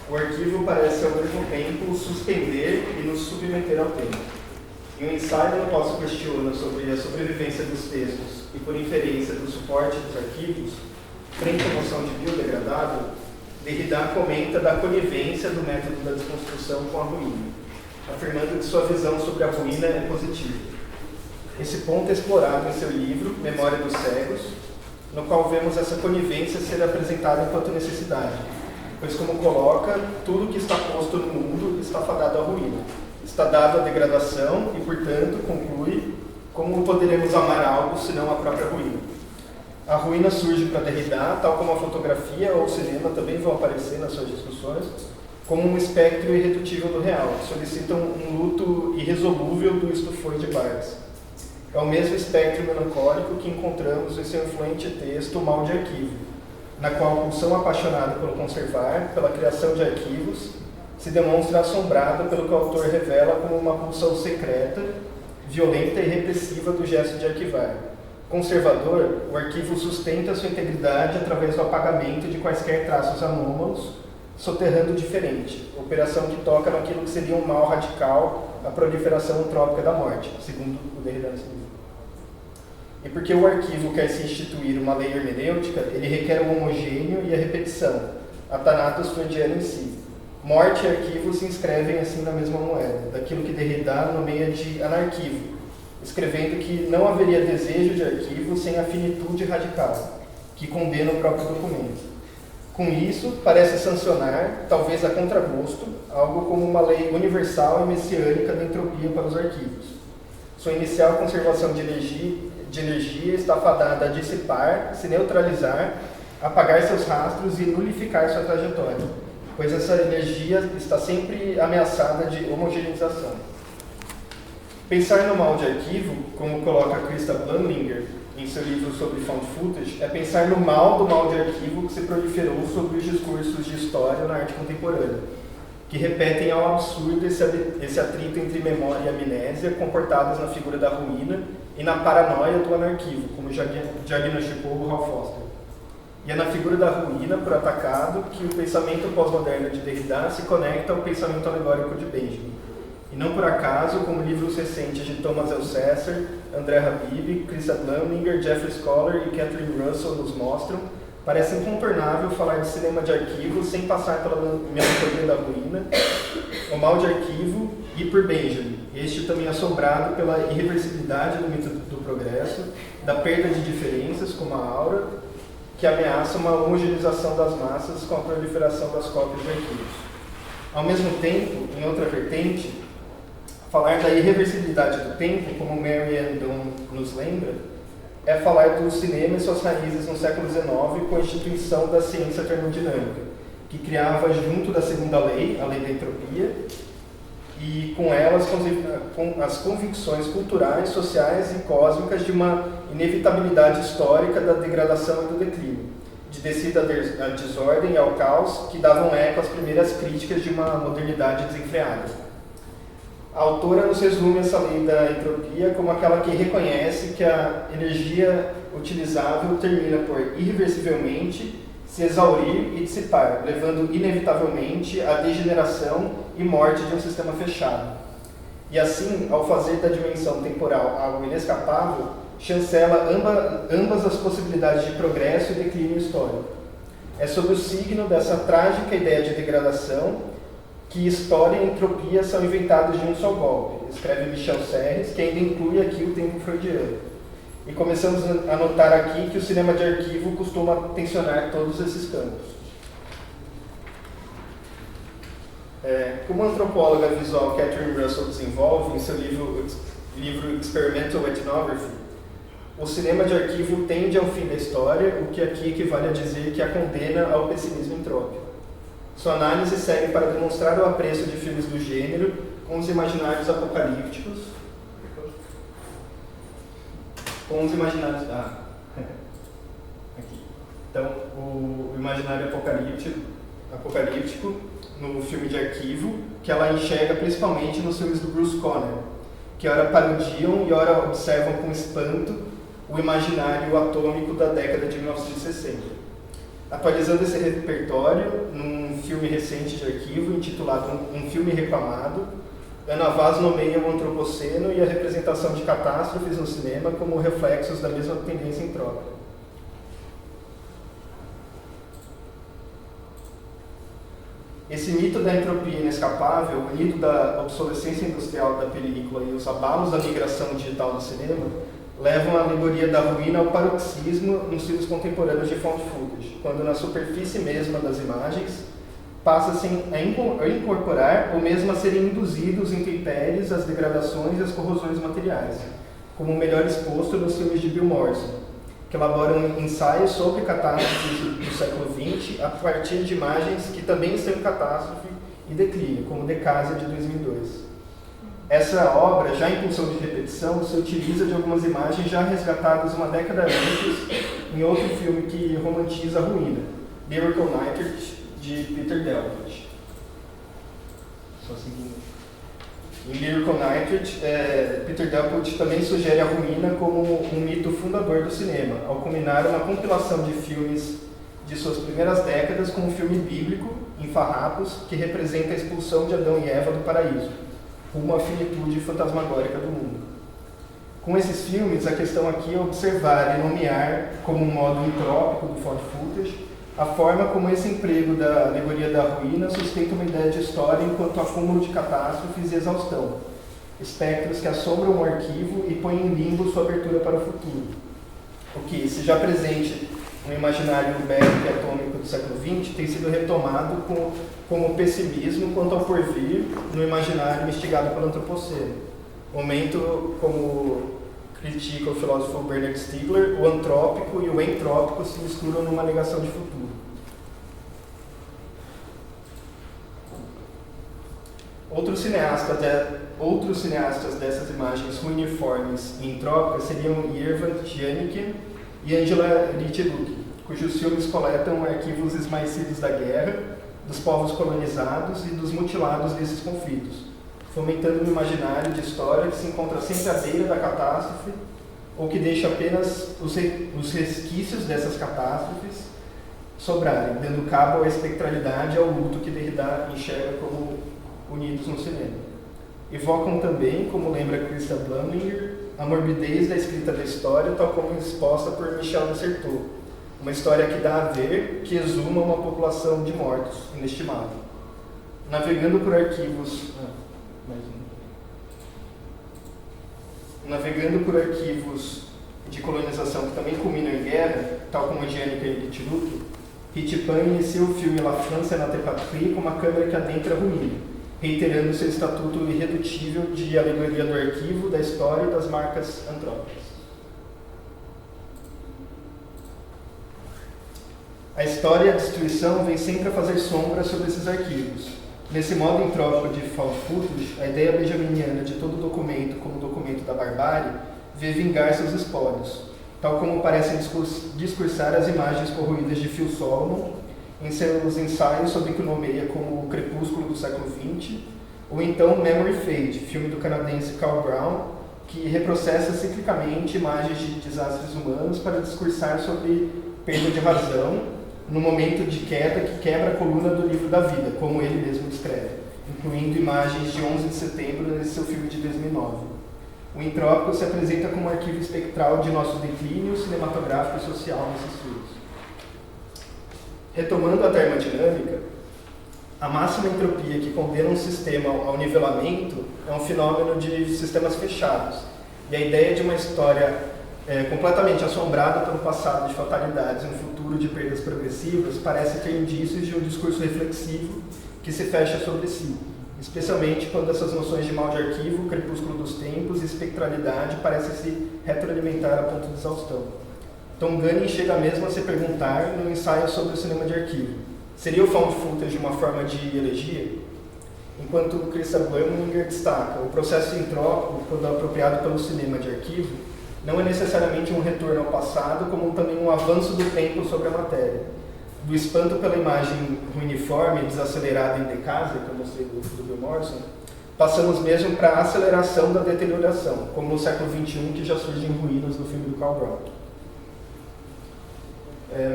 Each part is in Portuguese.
O arquivo parece ao mesmo tempo suspender e nos submeter ao tempo. Em um ensaio no qual se questiona sobre a sobrevivência dos textos e, por inferência, do suporte dos arquivos, frente à noção de biodegradável, Derrida comenta da conivência do método da desconstrução com a ruína, afirmando que sua visão sobre a ruína é positiva. Esse ponto é explorado em seu livro, Memória dos Cegos, no qual vemos essa conivência ser apresentada enquanto necessidade, pois, como coloca, tudo que está posto no mundo está fadado à ruína, está dado à degradação e, portanto, conclui, como poderemos amar algo senão a própria ruína. A ruína surge para Derrida, tal como a fotografia ou o cinema também vão aparecer nas suas discussões, como um espectro irredutível do real, que solicitam um luto irresolúvel do estufões de Barthes. É o mesmo espectro melancólico que encontramos em seu influente texto O Mal de Arquivo, na qual a pulsão apaixonada pelo conservar, pela criação de arquivos, se demonstra assombrada pelo que o autor revela como uma pulsão secreta, violenta e repressiva do gesto de arquivar. Conservador, o arquivo sustenta sua integridade através do apagamento de quaisquer traços anômalos, soterrando o diferente, operação que toca naquilo que seria um mal radical, a proliferação utrópica da morte, segundo o Derrida. E porque o arquivo quer se instituir uma lei hermenêutica, ele requer o homogêneo e a repetição, a thanatos freudiano em si. Morte e arquivo se inscrevem assim na mesma moeda, daquilo que Derrida nomeia de anarquivo, escrevendo que não haveria desejo de arquivo sem a finitude radical, que condena o próprio documento. Com isso, parece sancionar, talvez a contragosto, algo como uma lei universal e messiânica da entropia para os arquivos. Sua inicial conservação de energia está fadada a dissipar, se neutralizar, apagar seus rastros e nulificar sua trajetória, pois essa energia está sempre ameaçada de homogeneização. Pensar no mal de arquivo, como coloca Christa Blanlinger em seu livro sobre found footage, é pensar no mal do mal de arquivo que se proliferou sobre os discursos de história na arte contemporânea, que repetem ao absurdo esse atrito entre memória e amnésia, comportados na figura da ruína e na paranoia do anarquivo, como diagnosticou o Ralph Foster. E é na figura da ruína, por atacado, que o pensamento pós-moderno de Derrida se conecta ao pensamento alegórico de Benjamin. E não por acaso, como livros recentes de Thomas Elsesser, André Habib, Christa Blanlinger, Jeffrey Scholar e Catherine Russell nos mostram, parece incontornável falar de cinema de arquivo sem passar pela melancolia da ruína, o mal de arquivo e por Benjamin, este também assombrado pela irreversibilidade do mito do progresso, da perda de diferenças, como a aura, que ameaça uma homogeneização das massas com a proliferação das cópias de arquivos. Ao mesmo tempo, em outra vertente, falar da irreversibilidade do tempo, como Mary Ann Dunn nos lembra, é falar do cinema e suas raízes no século XIX com a instituição da ciência termodinâmica, que criava junto da segunda lei, a lei da entropia, e com elas com as convicções culturais, sociais e cósmicas de uma inevitabilidade histórica da degradação e do declínio, de descida à desordem e ao caos, que davam eco às primeiras críticas de uma modernidade desenfreada. A autora nos resume essa lei da entropia como aquela que reconhece que a energia utilizável termina por, irreversivelmente, se exaurir e dissipar, levando inevitavelmente à degeneração e morte de um sistema fechado. E assim, ao fazer da dimensão temporal algo inescapável, chancela ambas as possibilidades de progresso e declínio histórico. É sob o signo dessa trágica ideia de degradação que história e entropia são inventados de um só golpe, escreve Michel Serres, que ainda inclui aqui o tempo freudiano. E começamos a notar aqui que o cinema de arquivo costuma tensionar todos esses campos. Como a antropóloga visual Catherine Russell desenvolve em seu livro Experimental Ethnography, o cinema de arquivo tende ao fim da história, o que aqui equivale a dizer que a condena ao pessimismo entrópico. Sua análise segue para demonstrar o apreço de filmes do gênero com os imaginários apocalípticos. Aqui. Então, o imaginário apocalíptico no filme de arquivo, que ela enxerga principalmente nos filmes do Bruce Conner, que ora parodiam e ora observam com espanto o imaginário atômico da década de 1960. atualizando esse repertório num filme recente de arquivo intitulado Um Filme Reclamado. Ana Vaz nomeia o antropoceno e a representação de catástrofes no cinema como reflexos da mesma tendência entrópica. Esse mito da entropia inescapável, unido da obsolescência industrial da película e os abalos da migração digital do cinema, levam a alegoria da ruína ao paroxismo nos filmes contemporâneos de found footage, quando na superfície mesma das imagens passa-se a incorporar ou mesmo a serem induzidos intempéries, as degradações e as corrosões materiais, como melhor exposto nos filmes de Bill Morrison, que elaboram ensaios sobre catástrofes do século XX a partir de imagens que também estão em catástrofe e declínio, como Decásia, de 2002. Essa obra, já em pulsão de repetição, se utiliza de algumas imagens já resgatadas uma década antes em outro filme que romantiza a ruína, Miracle Night, de Peter Delpit. Só seguindo. Em Miracle Night, Peter Delpit também sugere a ruína como um mito fundador do cinema, ao culminar uma compilação de filmes de suas primeiras décadas com um filme bíblico, em Farrapos, que representa a expulsão de Adão e Eva do paraíso, rumo à finitude fantasmagórica do mundo. Com esses filmes, a questão aqui é observar e nomear, como um modo entrópico do found footage, a forma como esse emprego da alegoria da ruína sustenta uma ideia de história enquanto acúmulo de catástrofes e exaustão, espectros que assombram o arquivo e põem em limbo sua abertura para o futuro. O que, se já presente no imaginário bélico e atômico do século XX, tem sido retomado como pessimismo quanto ao porvir no imaginário instigado pelo antropoceno. Momento, como critica o filósofo Bernard Stiegler, o antrópico e o entrópico se misturam numa negação de futuro. Outros cineastas dessas imagens ruiniformes e entrópicas seriam Irvan Janikin e Angela Richeluk, cujos filmes coletam arquivos esmaecidos da guerra, dos povos colonizados e dos mutilados desses conflitos, fomentando um imaginário de história que se encontra sempre à beira da catástrofe ou que deixa apenas os resquícios dessas catástrofes sobrarem, dando cabo à espectralidade e ao luto que Derrida enxerga como unidos no cinema. Evocam também, como lembra Christa Blumlinger, a morbidez da escrita da história, tal como exposta por Michel Dessertot, uma história que dá a ver, que exuma uma população de mortos, inestimável. Navegando por arquivos de colonização que também culminam em guerra, tal como a Giannica e Richeluk, Hitchpan inicia o filme La France et notre patrie com uma câmera que adentra a ruína, reiterando seu estatuto irredutível de alegoria do arquivo, da história e das marcas antrópicas. A história e a destruição vêm sempre a fazer sombra sobre esses arquivos. Nesse modo entrópico de found footage, a ideia benjaminiana de todo documento como documento da barbárie vê vingar seus espólios, tal como parecem discursar as imagens corroídas de Phil Solomon em seus ensaios sobre o que nomeia como o crepúsculo do século XX, ou então Memory Fade, filme do canadense Carl Brown, que reprocessa ciclicamente imagens de desastres humanos para discursar sobre perda de razão, no momento de queda que quebra a coluna do livro da vida, como ele mesmo descreve, incluindo imagens de 11 de setembro nesse seu filme de 2009. O entrópico se apresenta como um arquivo espectral de nosso declínio cinematográfico e social nesses filmes. Retomando a termodinâmica, a máxima entropia que condena um sistema ao nivelamento é um fenômeno de sistemas fechados, e a ideia de uma história completamente assombrada pelo passado de fatalidades e um futuro de perdas progressivas parece ter indícios de um discurso reflexivo que se fecha sobre si, especialmente quando essas noções de mal de arquivo, crepúsculo dos tempos e espectralidade parecem se retroalimentar a ponto de exaustão. Tom Gunning chega mesmo a se perguntar no ensaio sobre o cinema de arquivo: seria o found footage uma forma de elegia? Enquanto Christa Blumlinger destaca, o processo entrópico, quando apropriado pelo cinema de arquivo, não é necessariamente um retorno ao passado, como também um avanço do tempo sobre a matéria. Do espanto pela imagem ruiniforme, desacelerada em Decásia, que eu mostrei do Bill Morrison, passamos mesmo para a aceleração da deterioração, como no século XXI, que já surge em ruínas no filme do Carl Brown.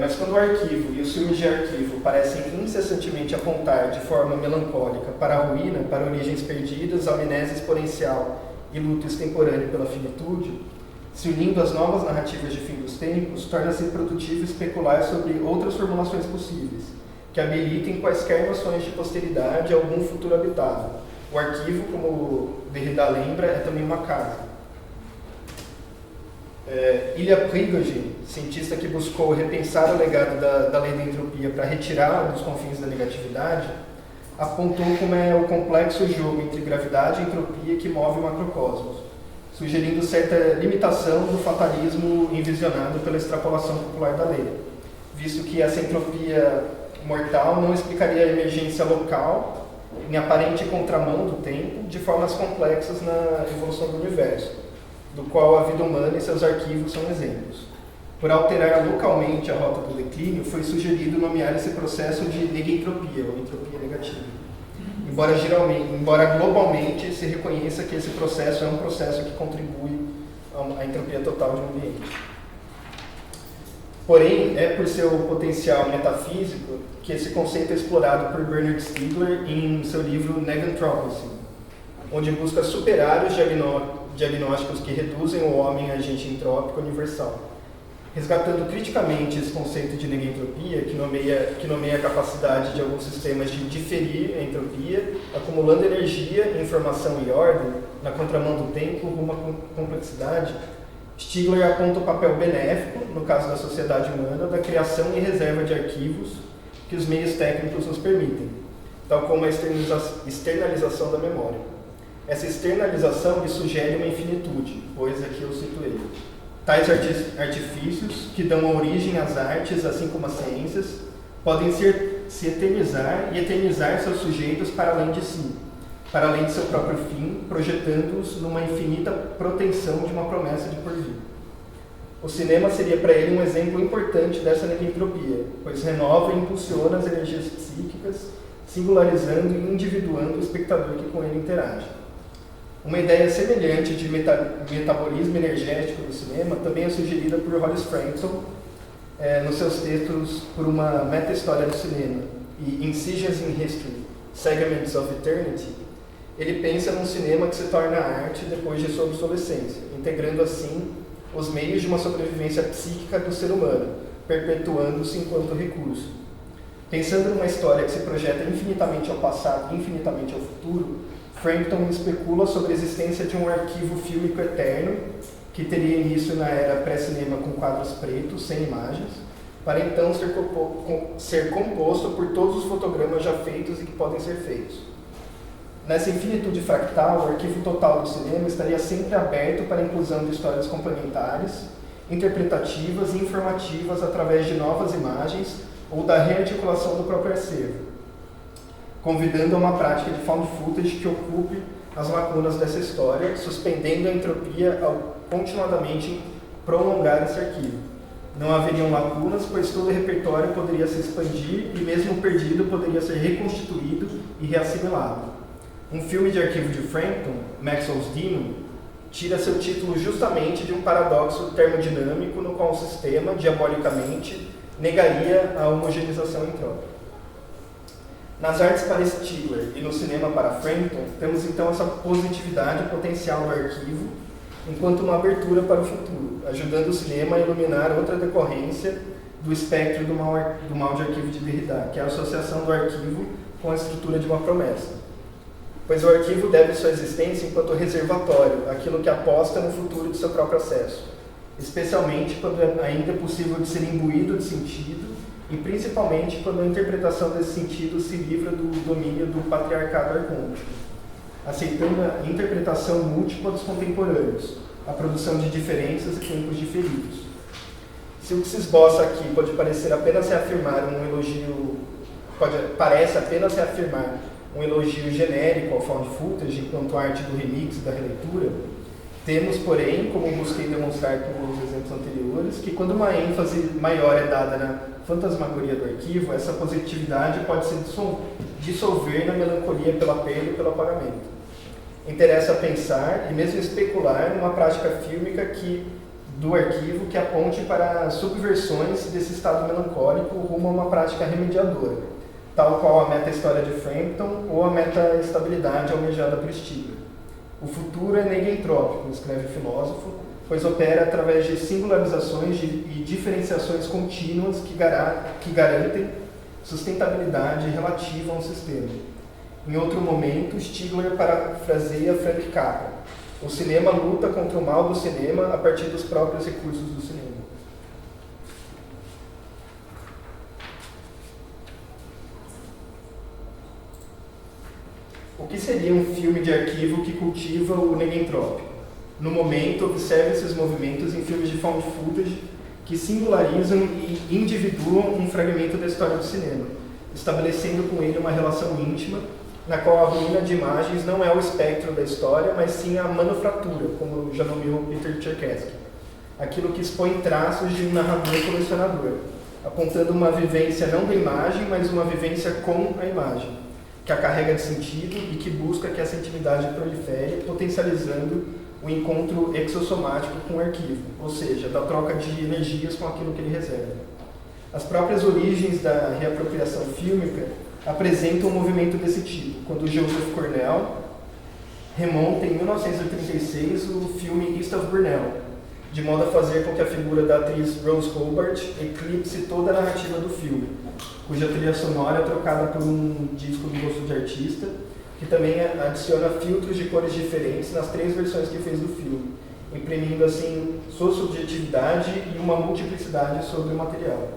Mas quando o arquivo e os filmes de arquivo parecem incessantemente apontar de forma melancólica para a ruína, para origens perdidas, amnésia exponencial e luto extemporâneo pela finitude, se unindo às novas narrativas de fim dos tempos, torna-se produtivo especular sobre outras formulações possíveis, que habilitem quaisquer noções de posteridade a algum futuro habitável. O arquivo, como Derrida lembra, é também uma casa. Ilya Prigogine, cientista que buscou repensar o legado da lei da entropia para retirá-la dos confins da negatividade, apontou como é o complexo jogo entre gravidade e entropia que move o macrocosmos, sugerindo certa limitação do fatalismo envisionado pela extrapolação popular da lei, visto que essa entropia mortal não explicaria a emergência local, em aparente contramão do tempo, de formas complexas na evolução do universo, do qual a vida humana e seus arquivos são exemplos. Por alterar localmente a rota do declínio, foi sugerido nomear esse processo de negentropia, ou entropia negativa. Embora globalmente se reconheça que esse processo é um processo que contribui à entropia total de um ambiente. Porém, é por seu potencial metafísico que esse conceito é explorado por Bernard Stiegler em seu livro Negantropy, onde busca superar os diagnósticos que reduzem o homem a agente entrópico universal, resgatando criticamente esse conceito de negentropia, que nomeia a capacidade de alguns sistemas de diferir a entropia, acumulando energia, informação e ordem, na contramão do tempo, rumo à complexidade. Stiegler aponta o papel benéfico, no caso da sociedade humana, da criação e reserva de arquivos que os meios técnicos nos permitem, tal como a externalização da memória. Essa externalização lhe sugere uma infinitude, pois aqui eu cito ele. Tais artifícios, que dão origem às artes, assim como às ciências, podem se eternizar e eternizar seus sujeitos para além de si, para além de seu próprio fim, projetando-os numa infinita proteção de uma promessa de porvir. O cinema seria para ele um exemplo importante dessa negentropia, pois renova e impulsiona as energias psíquicas, singularizando e individuando o espectador que com ele interage. Uma ideia semelhante de metabolismo energético do cinema também é sugerida por Hollis Frampton nos seus textos por uma meta-história do cinema e Incisions in History, Segments of Eternity. Ele pensa num cinema que se torna arte depois de sua obsolescência, integrando assim os meios de uma sobrevivência psíquica do ser humano, perpetuando-se enquanto recurso. Pensando numa história que se projeta infinitamente ao passado e infinitamente ao futuro, Frampton especula sobre a existência de um arquivo fílmico eterno que teria início na era pré-cinema com quadros pretos, sem imagens, para então ser composto por todos os fotogramas já feitos e que podem ser feitos. Nessa infinitude fractal, o arquivo total do cinema estaria sempre aberto para a inclusão de histórias complementares, interpretativas e informativas através de novas imagens ou da rearticulação do próprio acervo, convidando a uma prática de found footage que ocupe as lacunas dessa história, suspendendo a entropia ao continuadamente prolongar esse arquivo. Não haveriam lacunas, pois todo o repertório poderia se expandir e mesmo o perdido poderia ser reconstituído e reassimilado. Um filme de arquivo de Frampton, Maxwell's Demon, tira seu título justamente de um paradoxo termodinâmico no qual o sistema, diabolicamente, negaria a homogeneização entrópica. Nas artes para Stiegler e no cinema para Frampton, temos então essa positividade potencial do arquivo enquanto uma abertura para o futuro, ajudando o cinema a iluminar outra decorrência do espectro do mal de arquivo de Derrida, que é a associação do arquivo com a estrutura de uma promessa. Pois o arquivo deve sua existência enquanto reservatório, aquilo que aposta no futuro de seu próprio acesso, especialmente quando ainda é possível de ser imbuído de sentido e principalmente quando a interpretação desse sentido se livra do domínio do patriarcado arcôntico, aceitando a interpretação múltipla dos contemporâneos, a produção de diferenças e tempos diferidos. Se o que se esboça aqui pode parecer apenas reafirmar um elogio, parece apenas reafirmar um elogio genérico ao found footage enquanto arte do remix e da releitura, temos, porém, como busquei demonstrar com os exemplos anteriores, que quando uma ênfase maior é dada na fantasmagoria do arquivo, essa positividade pode se dissolver na melancolia pela perda e pelo apagamento. Interessa pensar e mesmo especular numa prática fílmica que do arquivo que aponte para subversões desse estado melancólico rumo a uma prática remediadora, tal qual a meta-história de Frampton ou a meta-estabilidade almejada por Stigler. O futuro é negentrópico, escreve o filósofo, pois opera através de singularizações e diferenciações contínuas que garantem sustentabilidade relativa a um sistema. Em outro momento, Stigler parafraseia Frank Capra: o cinema luta contra o mal do cinema a partir dos próprios recursos do cinema. O que seria um filme de arquivo que cultiva o negentrópico? No momento, observe esses movimentos em filmes de found footage que singularizam e individuam um fragmento da história do cinema, estabelecendo com ele uma relação íntima, na qual a ruína de imagens não é o espectro da história, mas sim a manufatura, como já nomeou Peter Cherkessky, aquilo que expõe traços de um narrador colecionador, apontando uma vivência não da imagem, mas uma vivência com a imagem, que a carrega de sentido e que busca que essa intimidade prolifere, potencializando o encontro exossomático com o arquivo, ou seja, da troca de energias com aquilo que ele reserva. As próprias origens da reapropriação fílmica apresentam um movimento desse tipo, quando Joseph Cornell remonta em 1936 o filme East of Burnell, de modo a fazer com que a figura da atriz Rose Hobart eclipse toda a narrativa do filme, cuja trilha sonora é trocada por um disco do gosto de artista, que também adiciona filtros de cores diferentes nas 3 versões que fez do filme, imprimindo assim sua subjetividade e uma multiplicidade sobre o material.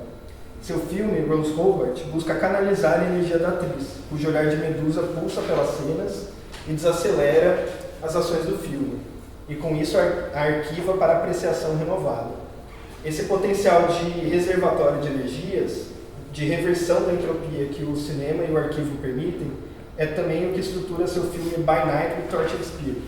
Seu filme, Rose Hobart, busca canalizar a energia da atriz, cujo olhar de Medusa pulsa pelas cenas e desacelera as ações do filme, e com isso a arquiva para apreciação renovada. Esse potencial de reservatório de energias, de reversão da entropia que o cinema e o arquivo permitem, é também o que estrutura seu filme By Night with Tortured Spirit,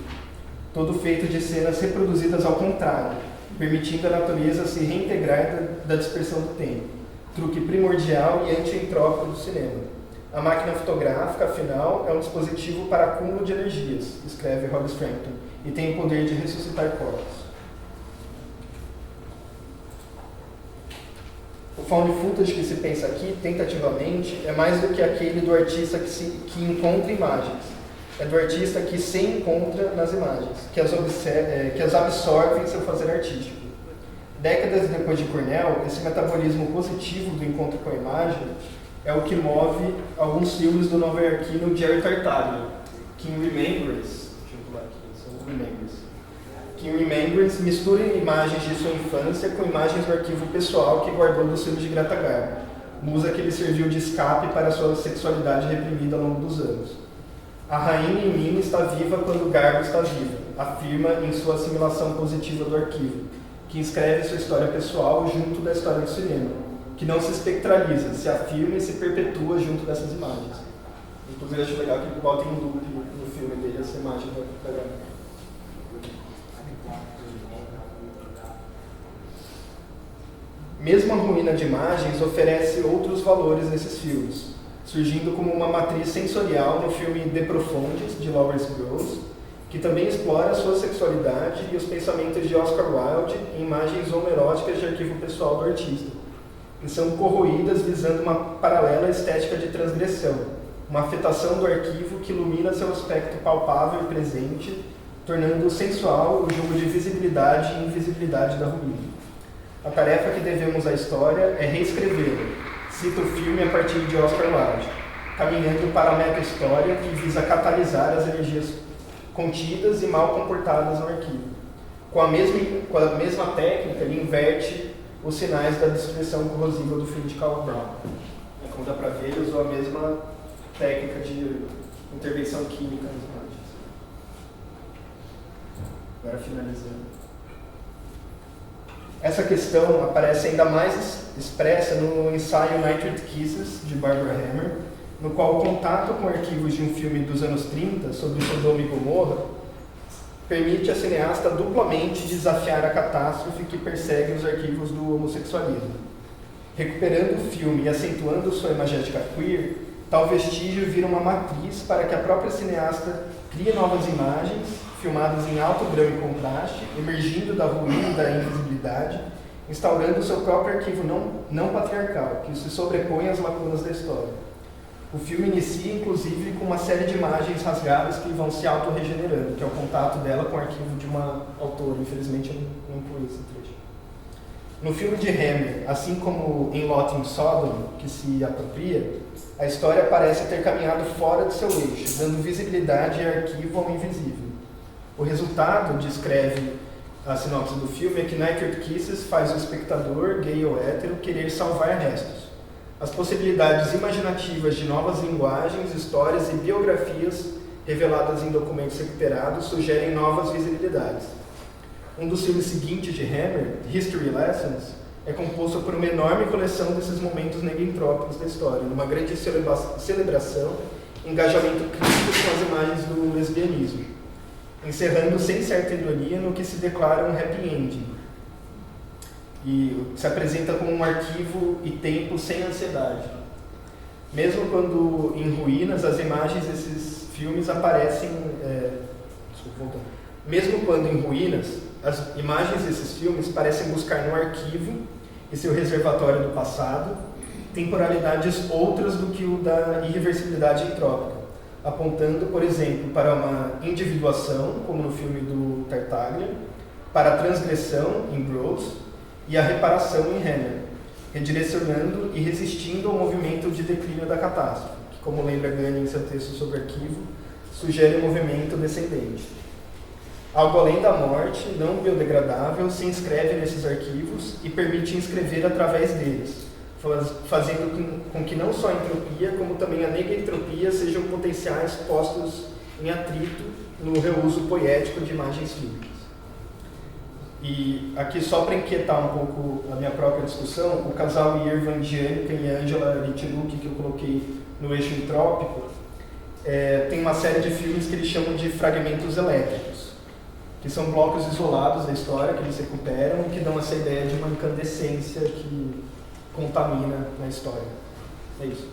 todo feito de cenas reproduzidas ao contrário, permitindo a natureza se reintegrar da dispersão do tempo, truque primordial e anti-entrópico do cinema. A máquina fotográfica, afinal, é um dispositivo para acúmulo de energias, escreve Hollis Frampton, e tem o poder de ressuscitar corpos. O found footage que se pensa aqui, tentativamente, é mais do que aquele do artista que encontra imagens. É do artista que se encontra nas imagens, que as absorve em seu fazer artístico. Décadas depois de Cornell, esse metabolismo positivo do encontro com a imagem é o que move alguns filmes do nova-iorquino Jerry Tartaglia, que em Remembrance mistura imagens de sua infância com imagens do arquivo pessoal que guardou dos filmes de Greta Garbo, musa que lhe serviu de escape para sua sexualidade reprimida ao longo dos anos. A rainha em mim está viva quando Garbo está viva, afirma em sua assimilação positiva do arquivo, que inscreve sua história pessoal junto da história do cinema, que não se espectraliza, se afirma e se perpetua junto dessas imagens. Inclusive, acho legal que ele bota em loop no filme dele essa imagem da Garbo. Mesmo a ruína de imagens oferece outros valores nesses filmes, surgindo como uma matriz sensorial no filme The Profundis, de Lawrence Gross, que também explora a sua sexualidade e os pensamentos de Oscar Wilde em imagens homoeróticas de arquivo pessoal do artista, que são corroídas visando uma paralela estética de transgressão, uma afetação do arquivo que ilumina seu aspecto palpável e presente, tornando sensual o jogo de visibilidade e invisibilidade da ruína. A tarefa que devemos à história é reescrevê-la, cita o filme a partir de Oscar Wilde, caminhando para a meta-história que visa catalisar as energias contidas e mal comportadas no arquivo. Com a mesma técnica, ele inverte os sinais da destruição corrosiva do filme de Karl Brown. Como dá para ver, ele usou a mesma técnica de intervenção química nas imagens. Agora finalizando. Essa questão aparece ainda mais expressa no ensaio Nitrate Kisses, de Barbara Hammer, no qual o contato com arquivos de um filme dos anos 30, sobre Sodoma e Gomorra, permite a cineasta duplamente desafiar a catástrofe que persegue os arquivos do homossexualismo. Recuperando o filme e acentuando sua imagética queer, tal vestígio vira uma matriz para que a própria cineasta crie novas imagens, filmados em alto grau e contraste, emergindo da ruína e da invisibilidade, instaurando o seu próprio arquivo não patriarcal, que se sobrepõe às lacunas da história. O filme inicia, inclusive, com uma série de imagens rasgadas que vão se auto-regenerando, que é o contato dela com o arquivo de uma autora. Infelizmente, eu não incluí esse trecho. No filme de Hammer, assim como em Lot in Sodom, que se apropria, a história parece ter caminhado fora de seu eixo, dando visibilidade e arquivo ao invisível. O resultado, descreve a sinopse do filme, é que Naked Kisses faz o espectador, gay ou hétero, querer salvar restos. As possibilidades imaginativas de novas linguagens, histórias e biografias reveladas em documentos recuperados sugerem novas visibilidades. Um dos filmes seguintes de Hammer, History Lessons, é composto por uma enorme coleção desses momentos negentrópicos da história, numa grande celebração, engajamento crítico com as imagens do lesbianismo, encerrando sem certa ironia no que se declara um happy ending, e se apresenta como um arquivo e tempo sem ansiedade. Mesmo quando em ruínas, as imagens desses filmes aparecem... Mesmo quando em ruínas, as imagens desses filmes parecem buscar no arquivo e seu reservatório do passado temporalidades outras do que o da irreversibilidade entrópica, apontando, por exemplo, para uma individuação, como no filme do Tartaglia, para a transgressão, em Gross, e a reparação em Hammer, redirecionando e resistindo ao movimento de declínio da catástrofe, que, como lembra Gunning em seu texto sobre arquivo, sugere um movimento descendente. Algo além da morte, não biodegradável, se inscreve nesses arquivos e permite inscrever através deles, fazendo com que não só a entropia, como também a negentropia sejam potenciais postos em atrito no reuso poético de imagens fílmicas. E aqui, só para inquietar um pouco a minha própria discussão, o casal Irvan Janica e Angela Lichiluk, que eu coloquei no eixo entrópico, tem uma série de filmes que eles chamam de fragmentos elétricos, que são blocos isolados da história, que eles recuperam e que dão essa ideia de uma incandescência que contamina na história. É isso.